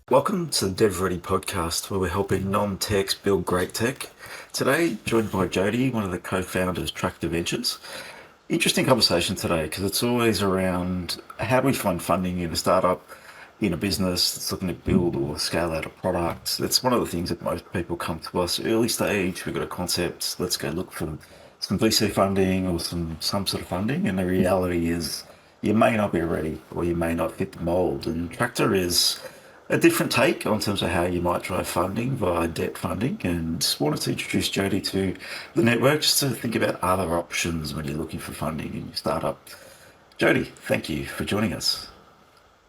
Welcome to the DevReady podcast, where we're helping non-techs build great tech. Today, joined by Jodie, one of the co-founders of Tractor Ventures. Interesting conversation today because it's always around how do we find funding in a startup, in a business that's looking to build or scale out a product. That's one of the things that most people come to us early stage. We've got a concept, let's go look for some VC funding or some sort of funding. And the reality is you may not be ready or you may not fit the mold. And Tractor is a different take on terms of how you might drive funding via debt funding, and wanted to introduce Jody to the network just to think about other options when you're looking for funding in your startup. Jody, thank you for joining us.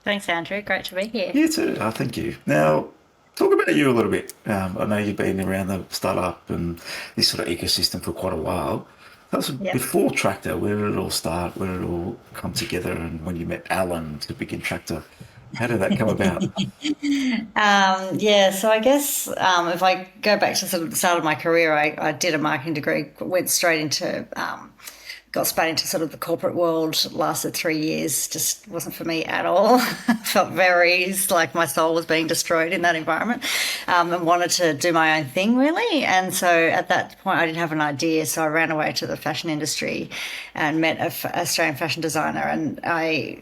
Thanks, Andrew. Great to be here. You too. Thank you. Now, talk about you a little bit. I know you've been around the startup and this sort of ecosystem for quite a while. That was Yep. before Tractor. Where did it all start? Where did it all come together? And when you met Alan to begin Tractor, how did that come about? Yeah, so I guess if I go back to sort of the start of my career, I did a marketing degree, went straight into got spun into sort of the corporate world, lasted 3 years, just wasn't for me at all. Felt very like my soul was being destroyed in that environment, and wanted to do my own thing really. And so at that point, I didn't have an idea, so I ran away to the fashion industry and met an Australian fashion designer, and I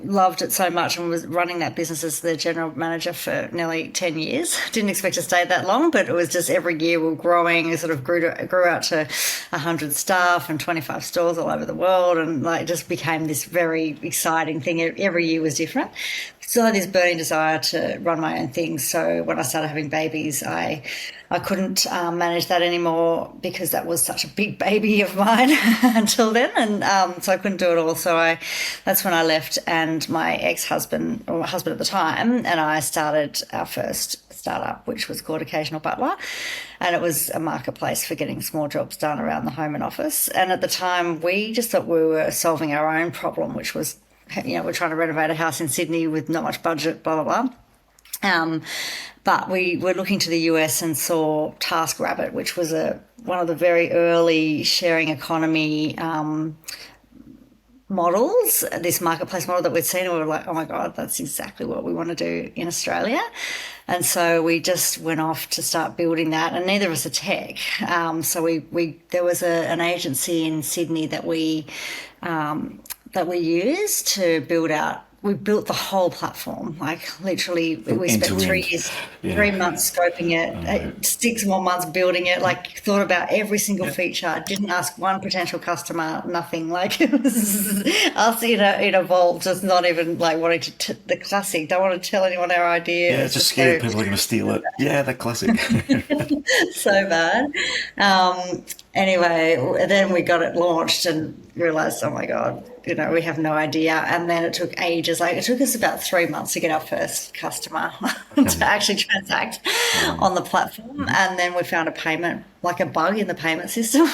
loved it so much and was running that business as the general manager for nearly 10 years. Didn't expect to stay that long, but it was just every year we were growing. It sort of grew out to 100 staff and 25 stores all over the world, and like just became this very exciting thing. Every year was different. Still had this burning desire to run my own thing. So when I started having babies, I couldn't manage that anymore because that was such a big baby of mine until then, and so I couldn't do it all. That's when I left, and my ex-husband, or my husband at the time, and I started our first startup, which was called Occasional Butler, and it was a marketplace for getting small jobs done around the home and office. And at the time, we just thought we were solving our own problem, which was, we're trying to renovate a house in Sydney with not much budget, blah blah blah. But we were looking to the US and saw TaskRabbit, which was one of the very early sharing economy models, this marketplace model that we'd seen, and we were like, oh my God, that's exactly what we want to do in Australia. And so we just went off to start building that, and neither of us are tech. So there was an agency in Sydney that we used to build out. We built the whole platform, like literally. We End spent to three end. years, Yeah. 3 months scoping it, 6 more months building it. Like thought about every single feature. Didn't ask one potential customer, nothing. Like it was us in a vault, just not even like wanting to. The classic. Don't want to tell anyone our idea. Yeah, It's just just scared so people are going to steal it. Yeah, that classic. so bad. Anyway, then we got it launched and realized, oh my God, we have no idea. And then it took ages. Like it took us about 3 months to get our first customer to Okay. actually transact Wow. on the platform. And then we found like a bug in the payment system.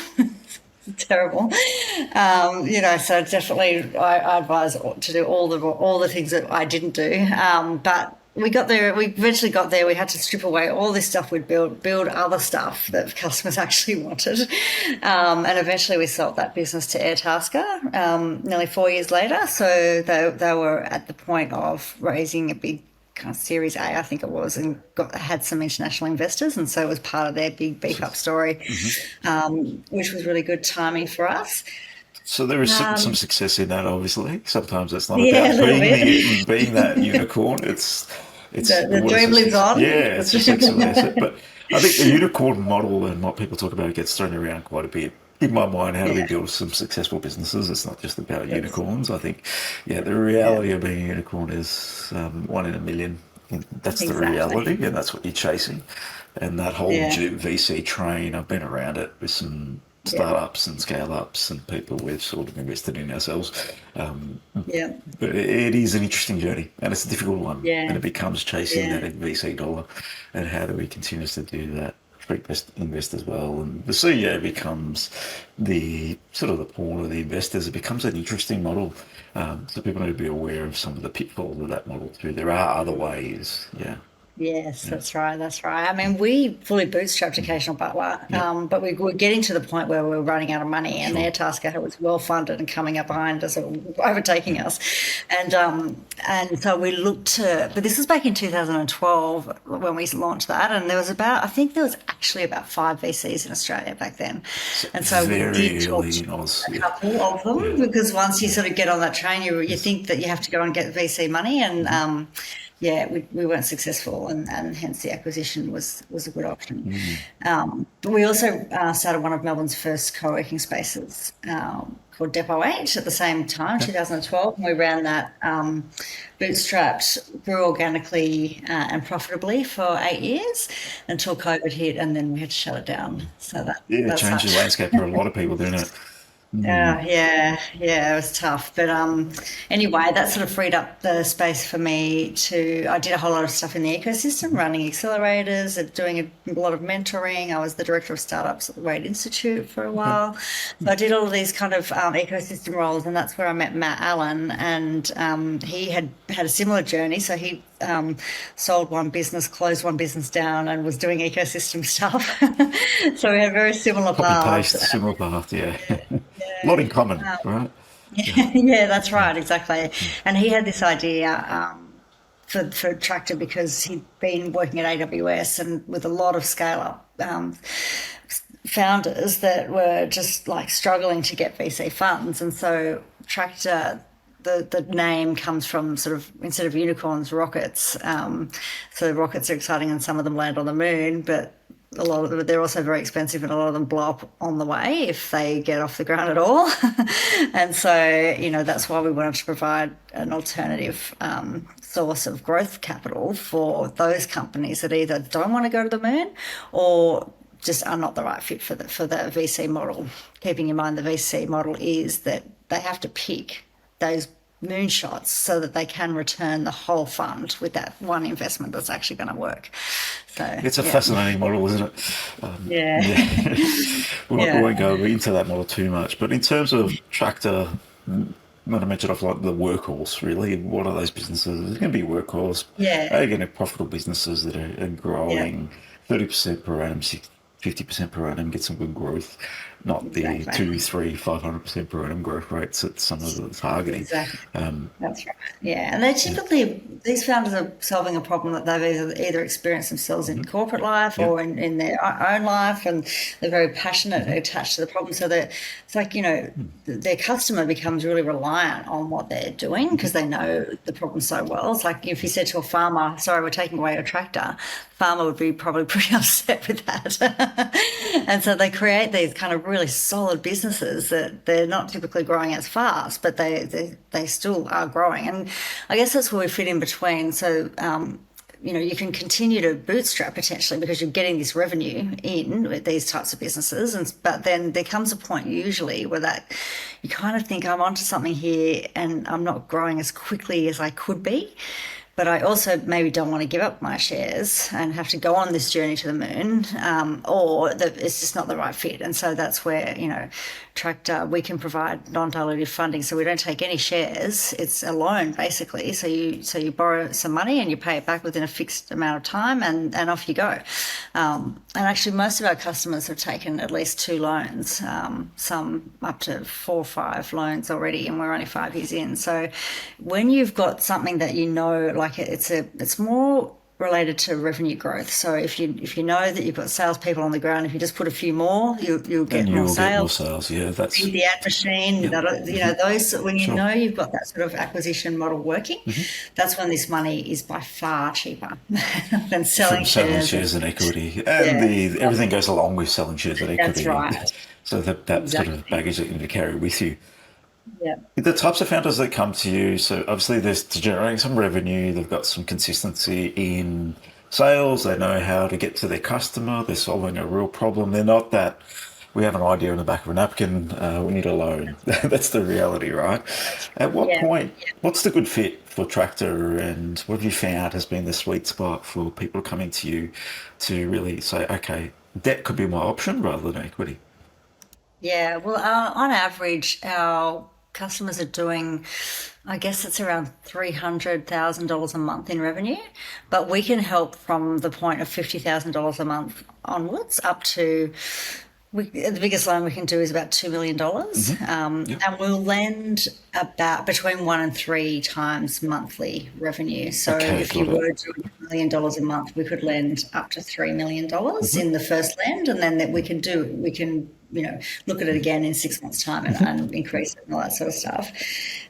Terrible. So definitely I advise to do all the things that I didn't do. But we got there. We eventually got there. We had to strip away all this stuff we'd build other stuff that customers actually wanted, and eventually we sold that business to Airtasker nearly 4 years later. So they were at the point of raising a big kind of Series A, I think it was, and had some international investors, and so it was part of their big beef up story, which was really good timing for us. So there is some Um, success in that, obviously. Sometimes it's not yeah, about a little bit. being that unicorn. It's The what is dream lives this? on. Yeah, it's a flexible asset. But I think the unicorn model and what people talk about gets thrown around quite a bit. In my mind, how do we Yeah, build some successful businesses? It's not just about yes, unicorns. I think, yeah, the yeah, reality of being a unicorn is one in a million. That's the exactly. reality, and that's what you're chasing. And that whole Yeah, VC train, I've been around it with some yeah, startups and scale ups and people we've sort of invested in ourselves. Um, yeah, but it is an interesting journey and it's a difficult one. And yeah, it becomes chasing yeah, that VC dollar. And how do we continue to do that? Invest as well. And the CEO becomes the sort of the pawn of the investors. It becomes an interesting model. So people need to be aware of some of the pitfalls of that model too. There are other ways. Yeah. Yes, Yeah, that's right. That's right. I mean, we fully bootstrapped Occasional Butler, yeah, but we were getting to the point where we were running out of money, and sure. their Tasker was well funded and coming up behind us, or overtaking us, and so we looked to. But this was back in 2012 when we launched that, and there was about, I think there was actually about five VCs in Australia back then, So and so we did very talk early to in Oz. a Yeah, couple of them, yeah, because once you yeah. sort of get on that train, you Yes. think that you have to go and get VC money, and Mm-hmm. yeah, we weren't successful, and hence the acquisition was a good option. Mm-hmm. But we also started one of Melbourne's first co-working spaces called Depot 8 at the same time, Okay. 2012. And we ran that bootstrapped, grew organically and profitably for 8 years until COVID hit, and then we had to shut it down. So Yeah, it that's changed the that. landscape for a lot of people, didn't it? Mm. Yeah, it was tough. But anyway, that sort of freed up the space for me to. I did a whole lot of stuff in the ecosystem, running accelerators, and doing a lot of mentoring. I was the director of startups at the Wade Institute for a Okay. while. So I did all of these kind of ecosystem roles, and that's where I met Matt Allen. And he had a similar journey. So he sold one business, closed one business down, and was doing ecosystem stuff. So we had very similar Copy paths. paste, similar path. Yeah, a lot in common, right? Yeah. Yeah, that's Mm. right, exactly. And he had this idea for Tractor because he'd been working at AWS and with a lot of scale up founders that were just like struggling to get VC funds. And so Tractor, the name comes from sort of, instead of unicorns, rockets. So rockets are exciting and some of them land on the moon, but a lot of them, they're also very expensive and a lot of them blow up on the way if they get off the ground at all. And so, that's why we wanted to provide an alternative source of growth capital for those companies that either don't want to go to the moon or just are not the right fit for the VC model. Keeping in mind the VC model is that they have to pick those moonshots so that they can return the whole fund with that one investment that's actually going to work. So It's a yeah, fascinating model, isn't it? yeah, Yeah, we won't yeah, go into that model too much. But in terms of Tractor, when I mentioned off like the workhorse, really, what are those businesses? It's going to be workhorse. yeah, They're going to profitable businesses that are yeah, growing 30% per annum, 50% per annum, get some good growth, not the exactly, 2, 3, 500% per annum growth rates that some of them are targeting. exactly. Um, That's right. Yeah, and they yeah. typically, these founders are solving a problem that they've either experienced themselves in Hmm. corporate life Yeah. or in their own life, and they're very passionate, Hmm. attached to the problem. So that it's like, their customer becomes really reliant on what they're doing Hmm. because they know the problem so well. It's like if you said to a farmer, "Sorry, we're taking away your tractor," farmer would be probably pretty upset with that. And so they create these kind of really solid businesses that they're not typically growing as fast, but they still are growing. And I guess that's where we fit in between. So you can continue to bootstrap potentially because you're getting this revenue in with these types of businesses, but then there comes a point usually where that you kind of think I'm onto something here and I'm not growing as quickly as I could be. But I also maybe don't want to give up my shares and have to go on this journey to the moon, or that it's just not the right fit. And so that's where, Tractor, we can provide non-dilutive funding. So we don't take any shares. It's a loan basically. So you borrow some money and you pay it back within a fixed amount of time and off you go. And actually most of our customers have taken at least two loans, some up to 4 or 5 loans already, and we're only 5 years in. So when you've got something that like it's more related to revenue growth. So if you know that you've got salespeople on the ground, if you just put a few more, you'll And get you more will get more sales. sales. Yeah, that's, Feed the ad machine, yeah. that Hmm. those when you Sure. know you've got that sort of acquisition model working, Hmm. that's when this money is by far cheaper than selling From selling shares. And shares and equity, and yeah, the everything goes along with selling shares and that's equity. right. So that sort of Exactly. baggage that you need to carry with you. Yeah. The types of founders that come to you, so obviously there's generating some revenue, they've got some consistency in sales, they know how to get to their customer, they're solving a real problem. They're not that we have an idea in the back of a napkin, we need a loan. That's the reality, right? At what Yeah. point, what's the good fit for Tractor, and what have you found has been the sweet spot for people coming to you to really say, okay, debt could be my option rather than equity? Yeah, well, on average, our customers are doing, I guess it's around $300,000 a month in revenue, but we can help from the point of $50,000 a month onwards up to the biggest loan we can do is about $2 million. Yep. And we'll lend about between 1 and 3 times monthly revenue. So Okay, if you got it. were doing $1 million a month, we could lend up to $3 million in the first lend. And then that we can, look at it again in 6 months' time and increase it and all that sort of stuff.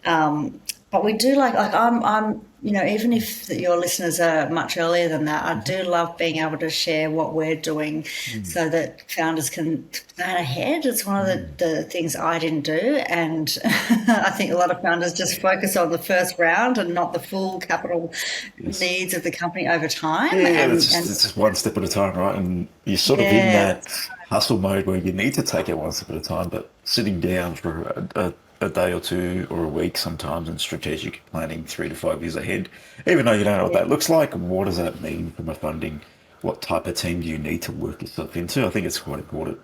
But we do like I'm, even if your listeners are much earlier than that, I do love being able to share what we're doing so that founders can plan ahead. It's one of the things I didn't do. And I think a lot of founders just focus on the first round and not the full capital Yes. needs of the company over time. Yeah, And, it's just one step at a time, right? And you're sort of in yeah, that hustle mode where you need to take it one step at a time, but sitting down for a day or two or a week sometimes and strategic planning 3 to 5 years ahead, even though you don't know what yeah. that looks like, what does that mean from a funding? What type of team do you need to work yourself into? I think it's quite important.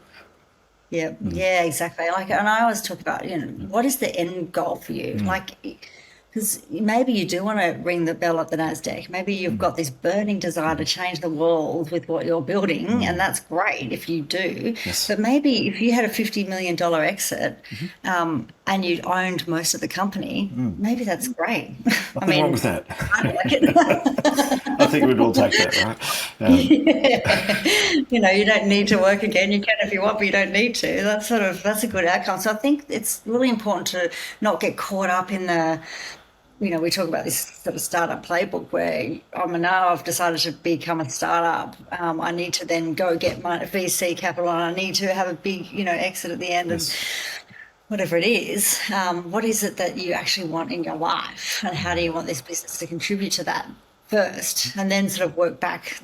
Yeah, yeah, exactly. Like, and I always talk about, what is the end goal for you? Like, because maybe you do want to ring the bell at the NASDAQ. Maybe you've got this burning desire to change the world with what you're building, and that's great if you do. Yes. But maybe if you had a $50 million exit, and you owned most of the company, maybe that's great. I Nothing wrong with mean, that. I like it. I think we'd all take that, right? Yeah. You don't need to work again. You can if you want, but you don't need to. That's a good outcome. So I think it's really important to not get caught up in we talk about this sort of startup playbook where now I've decided to become a startup. I need to then go get my VC capital and I need to have a big, exit at the end and Yes. whatever it is. What is it that you actually want in your life and how do you want this business to contribute to that first and then sort of work back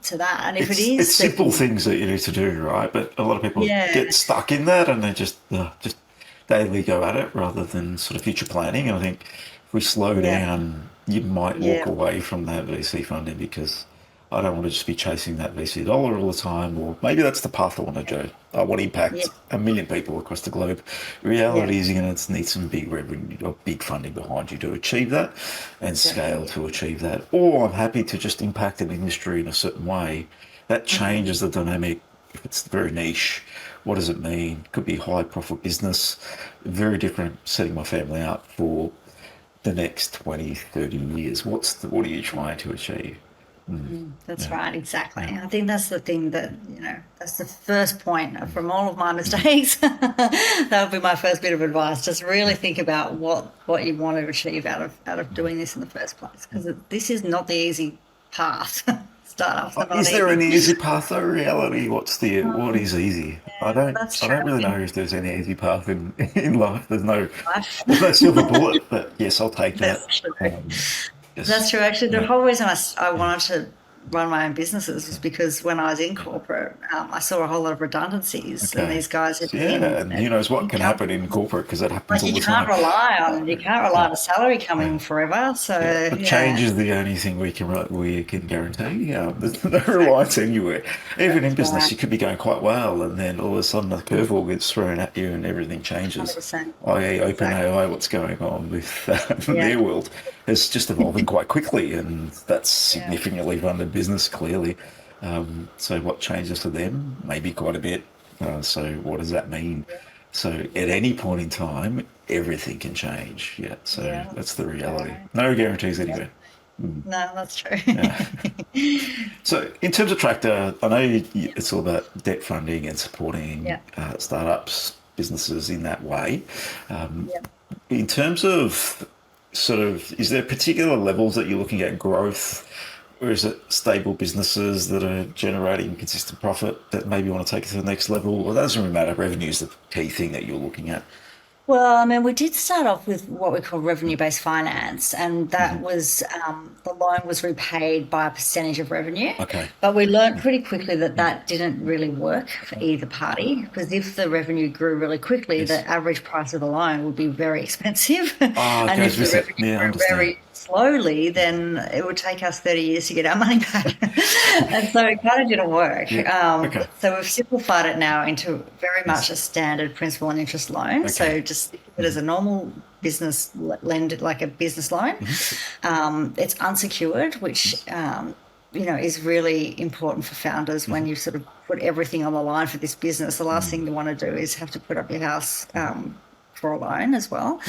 to that. And if it It's is that simple things that you need to do, right? But a lot of people yeah, get stuck in that and they just daily go at it rather than sort of future planning. And I think if we slow yeah, down, you might walk yeah, away from that VC funding because I don't want to just be chasing that VC dollar all the time, or maybe that's the path I want to do. I want to yeah, impact 1 million people across the globe. yeah, Reality is you're going to need some big revenue or big funding behind you to achieve that and scale exactly. to achieve that. Or I'm happy to just impact an industry in a certain way. That changes the dynamic. If it's very niche, what does it mean? Could be high profit business, very different setting my family up for the next 20, 30 years. What are you trying to achieve? That's Yeah. right, exactly. Yeah. I think that's the thing that, that's the first point from all of my mistakes. That would be my first bit of advice. Just really think about what you want to achieve out of doing this in the first place. Because this is not the easy path. Startups are not Is there easy. any easy path though? Reality, what is easy? I don't That's I true. don't I really know think if there's any easy path in life. life, There's no silver bullet, but yes, I'll take that. that's true. Yes. That's true. Actually, the Yeah. whole reason I wanted to run my own businesses was because when I was in corporate, I saw a whole lot of redundancies, and Okay. these guys had So, been yeah, and who knows what in can happen company. in corporate because that happens Like all you the can't time. rely on a salary Yeah. coming forever. Yeah, So but change yeah, is the only thing we can guarantee. There's no reliance exactly. anywhere. Even in That's business, right. you could be going quite well, and then all of a sudden a curveball gets thrown at you, and everything changes. 100%. I.e., Exactly. OpenAI, what's going on with Yeah. their world is just evolving quite quickly, and that's Yeah. significantly funded business clearly. So what changes for them? Maybe quite a bit. So what does that mean? So at any point in time, everything can change. Yeah. So Yeah. that's the That's reality. right. No guarantees anywhere. No, that's true. Yeah. So in terms of Tractor, I know it's all about debt funding and supporting Yeah. startups, businesses in that way. Yeah. In terms of sort of, is there particular levels that you're looking at growth, or is it stable businesses that are generating consistent profit that maybe you want to take it to the next level? Or that doesn't really matter. Revenue is the key thing that you're looking at. Well, I mean, we did start off with what we call revenue-based finance, and that was the loan was repaid by a percentage of revenue. Okay. But we learned pretty quickly that that didn't really work for either party because if the revenue grew really quickly, Yes. the average price of the loan would be very expensive, Ah, it and goes if the with it. revenue Yeah, I grew understand. very slowly, then it would take us 30 years to get our money back. And so it kind of didn't work. Yeah. Okay. So we've simplified it now into very Yes. much a standard principal and interest loan. Okay. So just think of it as a normal business lend, like a business loan. It's unsecured, which is really important for founders when you sort of put everything on the line for this business. The last thing you want to do is have to put up your house for a loan as well.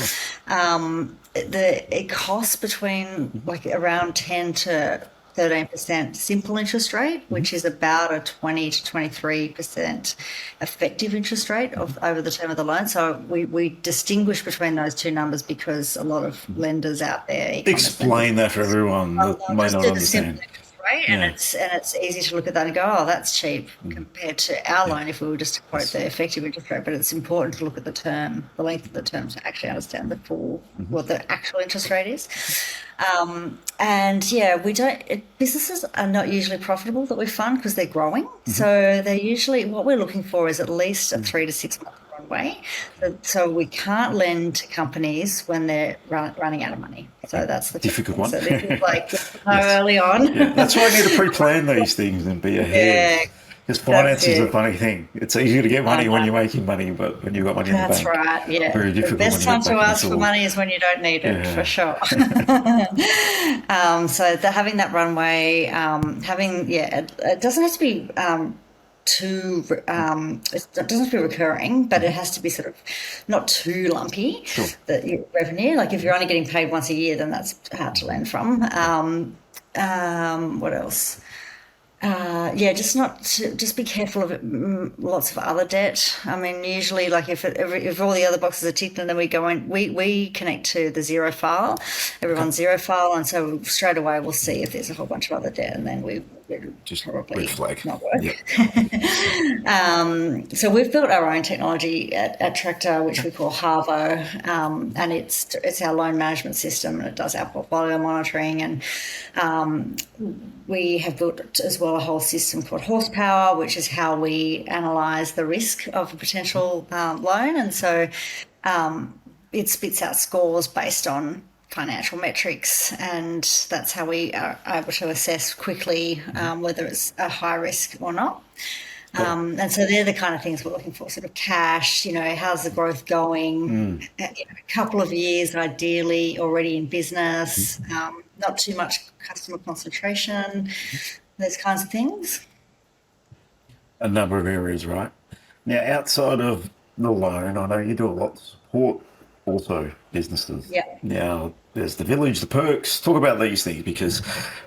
It costs between like around 10 to 13% simple interest rate, which is about a 20 to 23% effective interest rate over the term of the loan. So we distinguish between those two numbers because a lot of lenders out there. Explain that for everyone that may not understand. Right, and it's easy to look at that and go, oh, that's cheap compared to our loan if we were just to quote the effective interest rate. But it's important to look at the length of the term, to actually understand the full what the actual interest rate is. Businesses are not usually profitable that we fund because they're growing. So they're usually, what we're looking for is at least a 3 to 6 month runway. So we can't lend to companies when they're running out of money. So that's the difficult one. So this is like early on. Yeah, that's why I need to pre-plan these things and be ahead. Because finance is a funny thing. It's easier to get money when you're making money, but when you've got money in the bank, that's right. Yeah, very difficult. The best time to ask for money is when you don't need it, for sure. So having that runway, it doesn't have to be it doesn't have to be recurring, but it has to be sort of not too lumpy. Sure. The revenue, like if you're only getting paid once a year, then that's hard to lend from. What else? Just be careful of lots of other debt. I mean, usually, like if all the other boxes are ticked, and then we go in, we connect to the zero file. Everyone's zero file, and so straight away we'll see if there's a whole bunch of other debt, and then we just probably red flag. Not work. Yep. So we've built our own technology at Tractor, which we call Harvo, and it's our loan management system, and it does our portfolio monitoring, and we have built as well a whole system called Horsepower, which is how we analyse the risk of a potential loan, and so it spits out scores based on financial metrics, and that's how we are able to assess quickly whether it's a high risk or not. And so they're the kind of things we're looking for, sort of cash, how's the growth going, a couple of years ideally already in business, not too much customer concentration, those kinds of things. A number of areas, right? Now, outside of the loan, I know you do a lot to support also businesses. Yeah. Now, there's the village, the perks. Talk about these things, because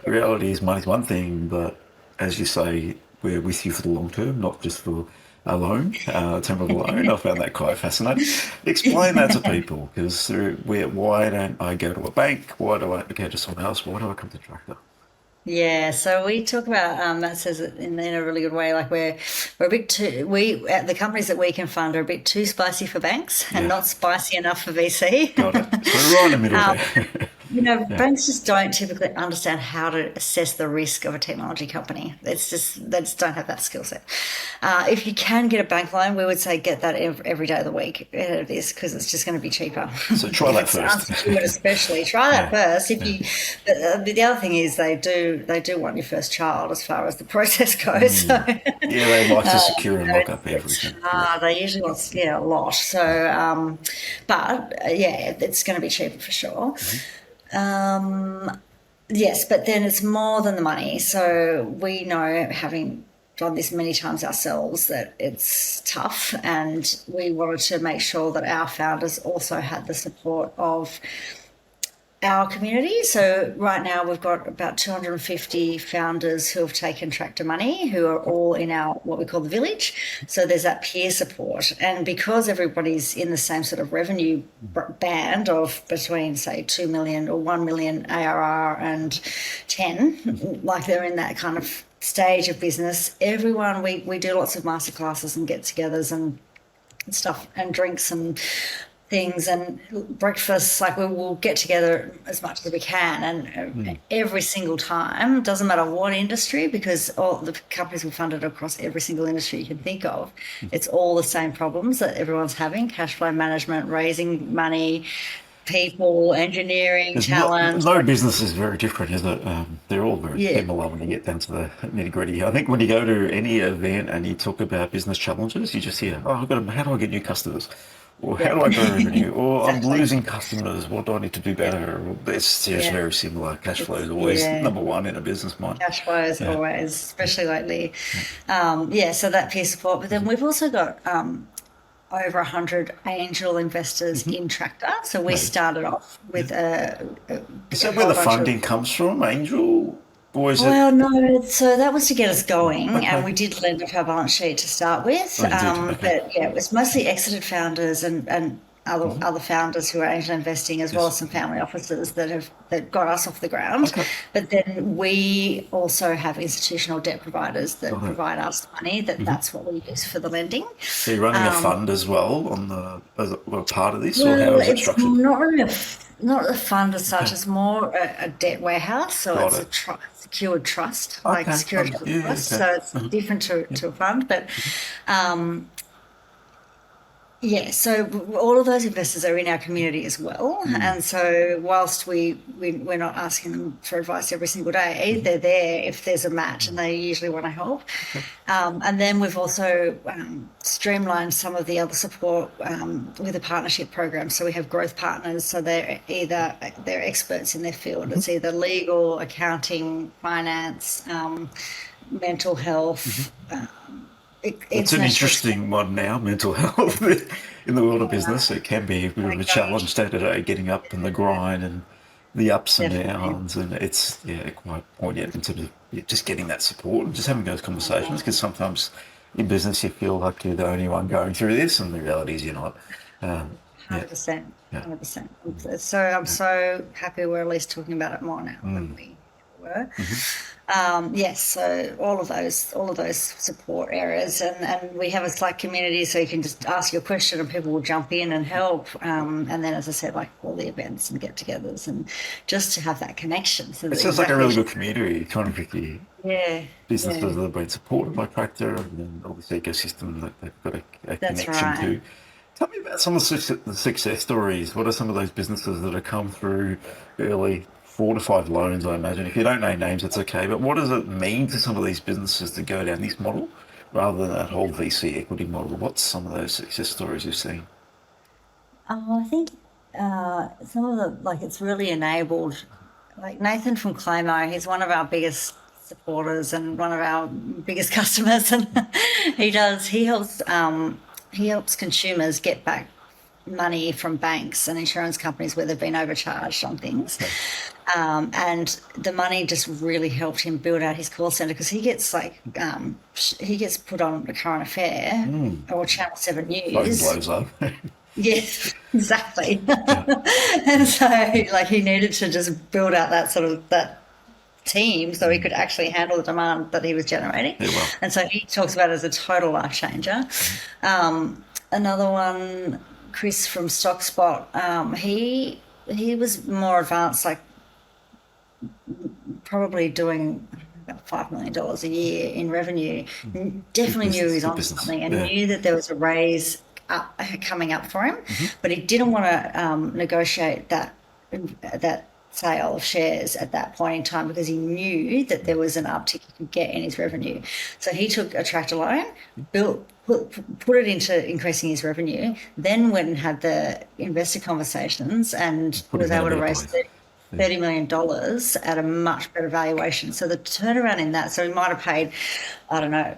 the reality is money's one thing, but as you say, we're with you for the long term, not just for a loan, temporary loan. I found that quite fascinating. Explain that to people, because why don't I go to a bank? Why do I go to someone else? Why do I come to Tractor? Yeah, so we talk about Matt says it in a really good way. Like we're a bit too the companies that we can fund are a bit too spicy for banks and not spicy enough for VC. Got it. So right in the middle there. Banks just don't typically understand how to assess the risk of a technology company. They just don't have that skill set. If you can get a bank loan, we would say get that every day of the week ahead of this, because it's just going to be cheaper. So try that first. Especially try that first. But the other thing is they do want your first child as far as the process goes. So, they like to secure and lock up everything. They usually want a lot. So, it's going to be cheaper for sure. Yes, but then it's more than the money. So we know, having done this many times ourselves, that it's tough, and we wanted to make sure that our founders also had the support of our community. So right now we've got about 250 founders who have taken Tractor money, who are all in our what we call the village. So there's that peer support, and because everybody's in the same sort of revenue band of between, say, 2 million or 1 million ARR and 10, like they're in that kind of stage of business, everyone, we do lots of masterclasses and get-togethers and stuff and drinks and things and breakfasts. Like we'll get together as much as we can, and every single time, doesn't matter what industry, because all the companies we funded across every single industry you can think of, it's all the same problems that everyone's having: cash flow management, raising money, people, engineering, talent. No business is very different, is it? They're all very similar when you get down to the nitty gritty. I think when you go to any event and you talk about business challenges, you just hear, how do I get new customers? Or how Yeah. do I grow revenue? Or I'm Exactly. losing customers. What do I need to do Yeah. better? It's just Yeah. very similar. Cash flow is always Yeah. number one in a business mind. Cash flows Yeah. always, Yeah. especially lately. Yeah, so that peer support. But then we've also got over 100 angel investors in Tractor. So we Okay. started off Yeah. with Is a that where whole the bunch of. funding comes from, Angel? Or is it? Well, no, so that was to get us going, and Okay. we did lend off our balance sheet to start with. Oh, you did. Okay. But yeah, it was mostly exited founders and other founders who are angel investing, as well Yes. as some family offices that got us off the ground. Okay. But then we also have institutional debt providers that Got it. provide us money. That's what we use for the lending. So you're running a fund as well on the as a part of this, or how Well, is it it's structured? not really not a fund as such. Okay. It's more a debt warehouse. So Got it's a it. secured trust, like Okay. security of Yeah. trust. Okay. So it's Uh-huh. different to a fund. But yeah, so all of those investors are in our community as well. And so whilst we're not asking them for advice every single day, they're there if there's a match and they usually want to help. And then we've also streamlined some of the other support with a partnership program. So we have growth partners. So they're experts in their field. It's either legal, accounting, finance, mental health, It's an international. interesting one now, mental health in the world of business. It can be a bit Oh of my a gosh, challenge day to day, getting up in the grind and the ups and definitely. downs. And it's, yeah, quite poignant in terms of just getting that support and just having those conversations. Because sometimes in business you feel like you're the only one going through this, and the reality is you're not. Yeah, 100%, yeah, 100%. So I'm so happy we're at least talking about it more now than we were. Yes, so all of those support areas, and we have a Slack community, so you can just ask your question and people will jump in and help. And then, as I said, like all the events and get-togethers, and just to have that connection. So it that sounds like a exactly, really good community, kind of tricky yeah, businesses yeah, that have been supported by Tractor and then all this ecosystem that they've got a that's connection right. to. Tell me about some of the success stories. What are some of those businesses that have come through early 4 to 5 loans, I imagine? If you don't name names, it's okay. But what does it mean to some of these businesses to go down this model rather than that whole VC equity model? What's some of those success stories you've seen? I think some of the like it's really enabled. Like Nathan from Clamo, he's one of our biggest supporters and one of our biggest customers, and he helps consumers get back money from banks and insurance companies where they've been overcharged on things. Okay. And the money just really helped him build out his call center because he gets put on a current affair or Channel 7 Phone News. blows up. Yes, exactly. Yeah. And so like he needed to just build out that team so he could actually handle the demand that he was generating. Yeah, well. And so he talks about it as a total life changer. Another one, Chris from StockSpot, he was more advanced, like probably doing about $5 million a year in revenue. Good Definitely knew he business. was Good on business. something and Yeah. knew that there was a raise coming up for him, but he didn't want to negotiate that sale of shares at that point in time because he knew that there was an uptick he could get in his revenue. So he took a tractor loan, put it into increasing his revenue, then went and had the investor conversations and Put was him in a able to better raise place. Yeah. $30 million at a much better valuation. So the turnaround in that, so he might have paid, I don't know,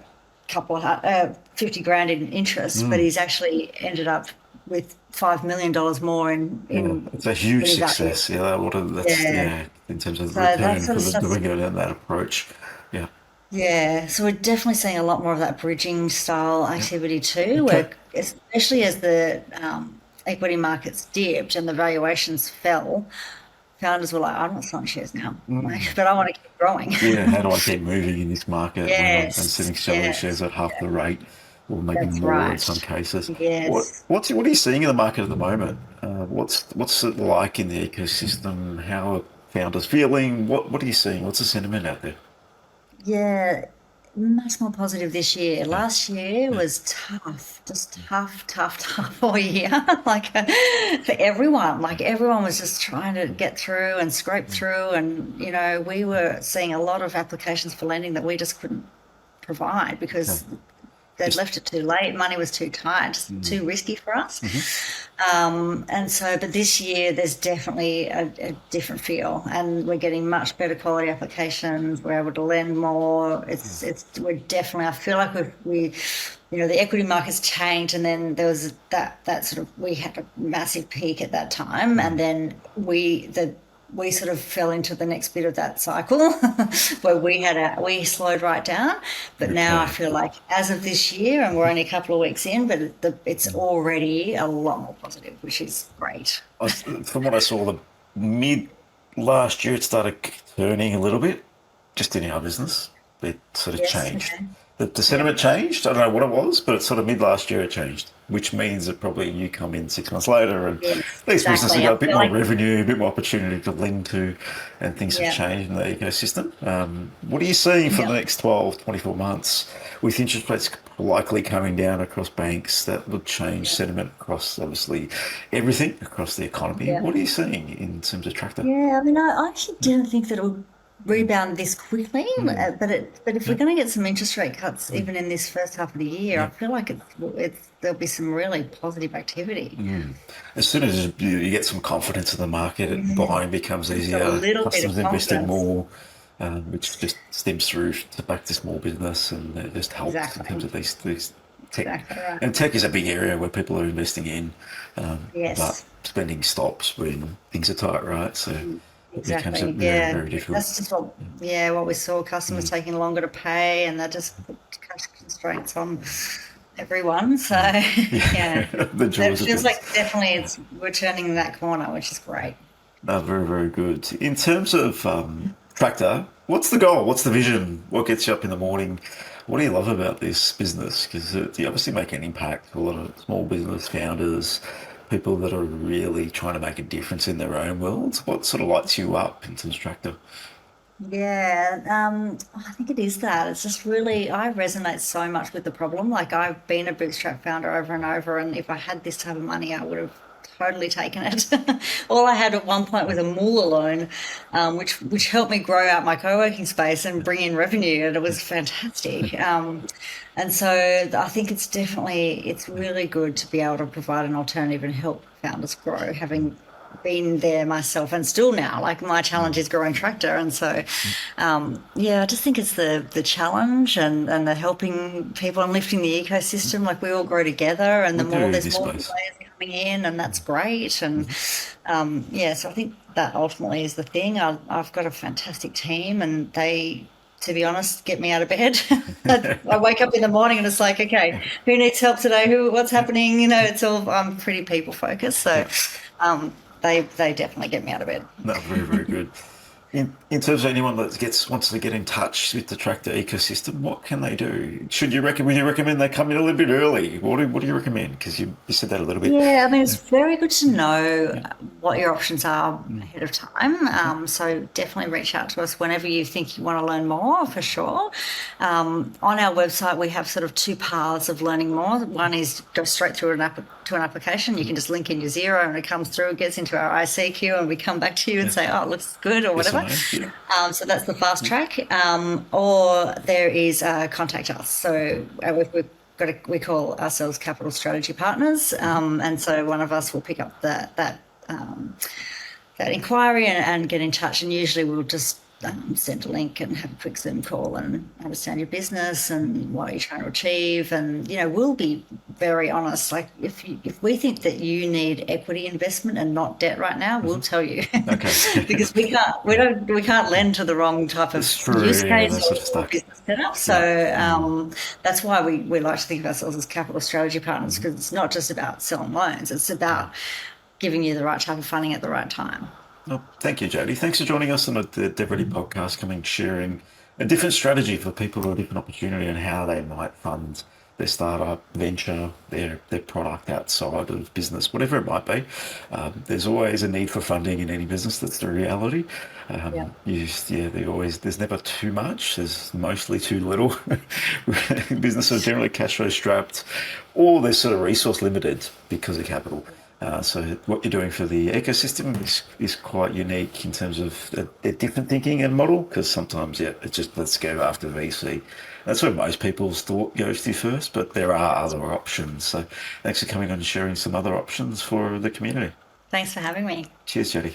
couple of 50 grand in interest, but he's actually ended up with $5 million more Yeah, in it's a huge in value. success. Yeah, that's Yeah. yeah, in terms of So the that return sort for of the stuff. doing it in that approach. Yeah, Yeah. So we're definitely seeing a lot more of that bridging style yeah. activity too, Okay. where especially as the equity markets dipped and the valuations fell, founders were like, I'm not selling shares now, like, but I want to keep growing. Yeah, how do I keep moving in this market when I'm Yes. sitting selling shares Yes. at half the rate or maybe That's more in right. some cases? Yes. What are you seeing in the market at the moment? What's it like in the ecosystem? How are founders feeling? What are you seeing? What's the sentiment out there? Yeah, much more positive this year. Yeah, Last year yeah, was tough, just tough, tough, tough all year. Like for everyone, like everyone was just trying to get through and scrape through. And, we were seeing a lot of applications for lending that we just couldn't provide okay. because they'd left it too late. Money was too tight, just too risky for us. And so, but this year there's definitely a different feel, and we're getting much better quality applications. We're able to lend more. We're definitely. I feel like the equity market's changed, and then there was that sort of, we had a massive peak at that time, and then we sort of fell into the next bit of that cycle where we slowed right down. But now I feel like as of this year, and we're only a couple of weeks in, but it's already a lot more positive, which is great. From what I saw, the mid last year, it started turning a little bit, just in our business. It sort of Yes. changed. Okay. The sentiment changed. I don't know what it was, but it's sort of mid last year it changed, which means that probably you come in 6 months later and Yes, these businesses exactly. got I a bit feel more like, revenue, a bit more opportunity to lend to, and things have yeah, changed in the ecosystem. What are you seeing for the yeah. next 12, 24 months with interest rates likely coming down across banks? That would change sentiment across, obviously, everything across the economy. Yeah. What are you seeing in terms of Tractor? Yeah, I mean, I actually didn't think that it would rebound this quickly, but if we're Yeah, going to get some interest rate cuts even in this first half of the year, I yeah. feel like it's there'll be some really positive activity. As soon as you get some confidence in the market, buying becomes Just a easier, little bit of customers investing confidence. more, which just stems through to back to small business, and it just helps in terms Exactly. of these tech. Exactly right. And tech is a big area where people are investing in, but Yes. spending stops when things are tight, right? So it becomes Exactly. very, Yeah. very difficult. That's just what we saw, customers taking longer to pay, and that just put constraints on everyone. So yeah, The it jaws of feels things. like definitely we're turning that corner, which is great. No, very, very good. In terms of Tractor, what's the goal? What's the vision? What gets you up in the morning? What do you love about this business? Because you obviously make an impact for a lot of small business founders, people that are really trying to make a difference in their own worlds. What sort of lights you up in terms of Tractor? Yeah, I think it is that. It's just really, I resonate so much with the problem. Like, I've been a bootstrap founder over and over, and if I had this type of money, I would have totally taken it. All I had at one point was a moolah loan, which helped me grow out my co-working space and bring in revenue, and it was fantastic. And so I think it's really good to be able to provide an alternative and help founders grow, having been there myself and still now. Like, my challenge is growing Tractor, and so yeah, I just think it's the challenge and the helping people and lifting the ecosystem. Like, we all grow together, and We the do more in there's this more space. players coming in, and that's great. And yeah, so I think that ultimately is the thing. I've got a fantastic team, and they, to be honest, get me out of bed. I wake up in the morning and it's like, okay, who needs help today? What's happening? It's all, I'm pretty people focused. So Yeah. they definitely get me out of bed. No, very, very good. In terms of anyone that wants to get in touch with the Tractor ecosystem, what can they do? Would you recommend they come in a little bit early? What do you recommend? Because you said that a little bit. Yeah, I mean, it's very good to know what your options are ahead of time. So definitely reach out to us whenever you think you want to learn more, for sure. On our website, we have sort of two paths of learning more. One is go straight through to an application. You can just link in your Xero, and it comes through, it gets into our IC queue, and we come back to you and say, oh, it looks good, or Yes or whatever. no? Yeah. So that's the fast track. Or there is contact us. So we call ourselves Capital Strategy Partners, and so one of us will pick up that inquiry and get in touch. And usually we'll just send a link and have a quick Zoom call and understand your business and what you're trying to achieve. And we'll be very honest. Like, if we think that you need equity investment and not debt right now, we'll tell you. Okay. Because we can't lend to the wrong type of It's true. use Yeah, case that's sort of or stuck. business setup. Yeah. So that's why we like to think of ourselves as capital strategy partners, because it's not just about selling loans; it's about giving you the right type of funding at the right time. Well, thank you, Jodie. Thanks for joining us on the DevReady podcast, sharing a different strategy for people with a different opportunity and how they might fund their startup, venture, their product outside of business, whatever it might be. There's always a need for funding in any business. That's the reality. Yeah. There's never too much. There's mostly too little. Businesses are generally cash flow strapped, or they're sort of resource limited because of capital. So what you're doing for the ecosystem is quite unique in terms of a different thinking and model, because sometimes, it's just let's go after VC That's where most people's thought goes to first, but there are other options. So thanks for coming on and sharing some other options for the community. Thanks for having me. Cheers, Jodie.